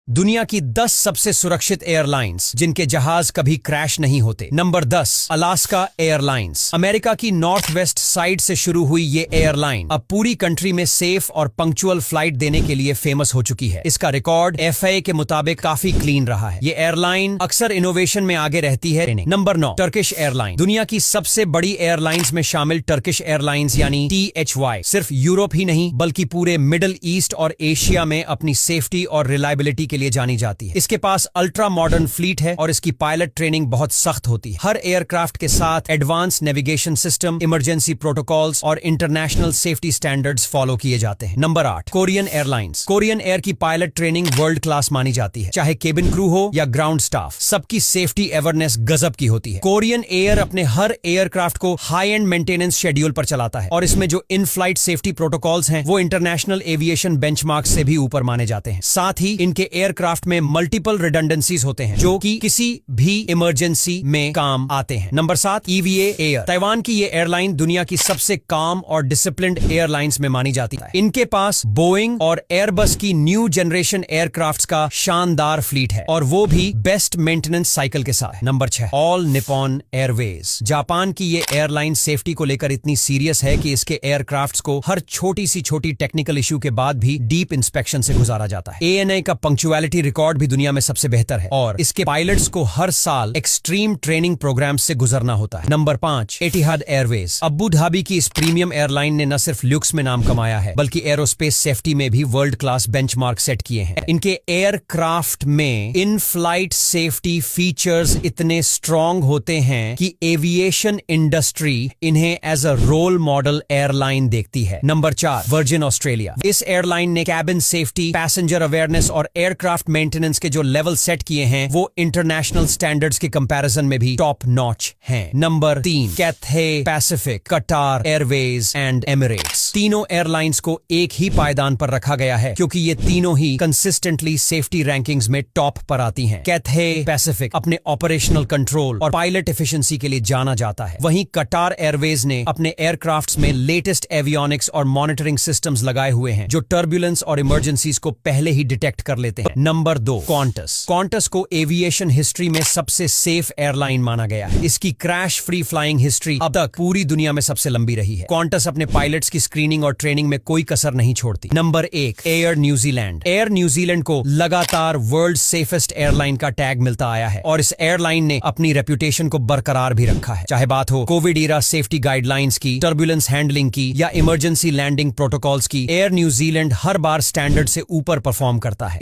दुनिया की 10 सबसे सुरक्षित एयरलाइंस जिनके जहाज कभी क्रैश नहीं होते। Number 10, Alaska airlines. अमेरिका की नॉर्थ वेस्ट साइड से शुरू हुई ये एयरलाइन अब पूरी कंट्री में सेफ और पंक्चुअल फ्लाइट देने के लिए फेमस हो चुकी है। इसका रिकॉर्ड FAA के मुताबिक काफी क्लीन रहा है। ये एयरलाइन अक्सर इनोवेशन में आगे रहती है। Number 9, Turkish airline. दुनिया की सबसे बड़ी एयरलाइंस में शामिल टर्किश एयरलाइंस यानी THY सिर्फ यूरोप ही नहीं बल्कि पूरे मिडिल ईस्ट और एशिया में अपनी सेफ्टी और रिलायबिलिटी के लिए जानी जाती है। इसके पास अल्ट्रा मॉडर्न फ्लीट है और इसकी पायलट ट्रेनिंग बहुत सख्त होती है। हर एयरक्राफ्ट के साथ advance navigation system, emergency protocols और इंटरनेशनल सेफ्टी स्टैंडर्ड्स फॉलो किए जाते हैं। Number 8, Korean airlines. Korean air की पायलट ट्रेनिंग वर्ल्ड क्लास मानी जाती है। चाहे केबिन क्रू हो या ग्राउंड स्टाफ, सबकी सेफ्टी अवेयरनेस गजब की होती है। कोरियन एयर अपने हर एयरक्राफ्ट को हाई एंड मेंटेनेंस शेड्यूल पर चलाता है और इसमें जो इन फ्लाइट सेफ्टी प्रोटोकॉल्स हैं वो इंटरनेशनल एविएशन बेंचमार्क से भी ऊपर माने जाते हैं। साथ ही इनके एयरक्राफ्ट में मल्टीपल रिडंडेंसीज होते हैं जो कि किसी भी इमरजेंसी में काम आते हैं। Number 7, EVA air. ताइवान की ये एयरलाइन दुनिया की सबसे काम और डिसिप्लिन्ड एयरलाइंस में मानी जाती है। इनके पास बोइंग और एयरबस की न्यू जनरेशन एयरक्राफ्ट्स का शानदार फ्लीट है और वो भी बेस्ट मेंटेनेंस साइकिल के साथ। Number 6, all Nippon Airways. Japan की ये एयरलाइन सेफ्टी को लेकर इतनी सीरियस है कि इसके एयरक्राफ्ट्स को हर छोटी सी छोटी टेक्निकल इश्यू के बाद भी डीप इंस्पेक्शन से गुजारा जाता है। ANA का पंक्चुअलिटी रिकॉर्ड भी दुनिया में सबसे बेहतर है और इसके पायलट्स को हर साल एक्सट्रीम ट्रेनिंग प्रोग्राम से गुजरना होता है। Number 5, Etihad Airways. Abu Dhabi की इस प्रीमियम एयरलाइन ने न सिर्फ लुक्स में नाम कमाया है बल्कि एरोस्पेस सेफ्टी में भी वर्ल्ड क्लास बेंचमार्क सेट किए हैं। इनके एयरक्राफ्ट में इन फ्लाइट सेफ्टी फीचर्स इतने स्ट्रॉन्ग होते हैं कि एविएशन इंडस्ट्री इन्हें as a role model airline देखती है। Number 4, Virgin Australia. इस एयरलाइन ने कैबिन सेफ्टी, पैसेंजर अवेयरनेस और एयरक्राफ्ट मेंटेनेंस के जो लेवल सेट किए हैं वो इंटरनेशनल स्टैंडर्ड्स के कंपैरिजन में भी टॉप नॉच हैं। नंबर 3, कैथे पैसिफिक, कटार एयरवेज एंड एमिरेट्स। तीनों एयरलाइंस को एक ही पायदान पर रखा गया है क्योंकि ये तीनों ही कंसिस्टेंटली सेफ्टी रैंकिंग्स में टॉप पर आती हैं। कैथे पैसिफिक अपने ऑपरेशनल कंट्रोल और पायलट एफिशिएंसी के लिए जाना जाता है। वहीं कटार एयरवेज ने अपने एयरक्राफ्ट्स में लेटेस्ट एवियोनिक्स और मॉनिटरिंग सिस्टम्स लगाए हुए हैं जो टर्बुलेंस और इमरजेंसीज को पहले ही डिटेक्ट कर लेते हैं। Number 2, Qantas. क्वांटस को एविएशन हिस्ट्री में सबसे सेफ एयरलाइन माना गया है। इसकी क्रैश फ्री फ्लाइंग हिस्ट्री अब तक पूरी दुनिया में सबसे लंबी रही है। क्वांटस अपने पायलट्स की स्क्रीनिंग और ट्रेनिंग में कोई कसर नहीं छोड़ती। Number 1, air New Zealand. Air New Zealand को लगातार वर्ल्ड सेफेस्ट एयरलाइन का टैग मिलता आया है और इस एयरलाइन ने अपनी रेपुटेशन को बरकरार भी रखा है। चाहे बात हो कोविड ईरा सेफ्टी गाइडलाइंस की, टर्बुलेंस हैंडलिंग की या इमरजेंसी लैंडिंग प्रोटोकॉल्स की, एयर न्यूजीलैंड हर बार स्टैंडर्ड से ऊपर परफॉर्म करता है।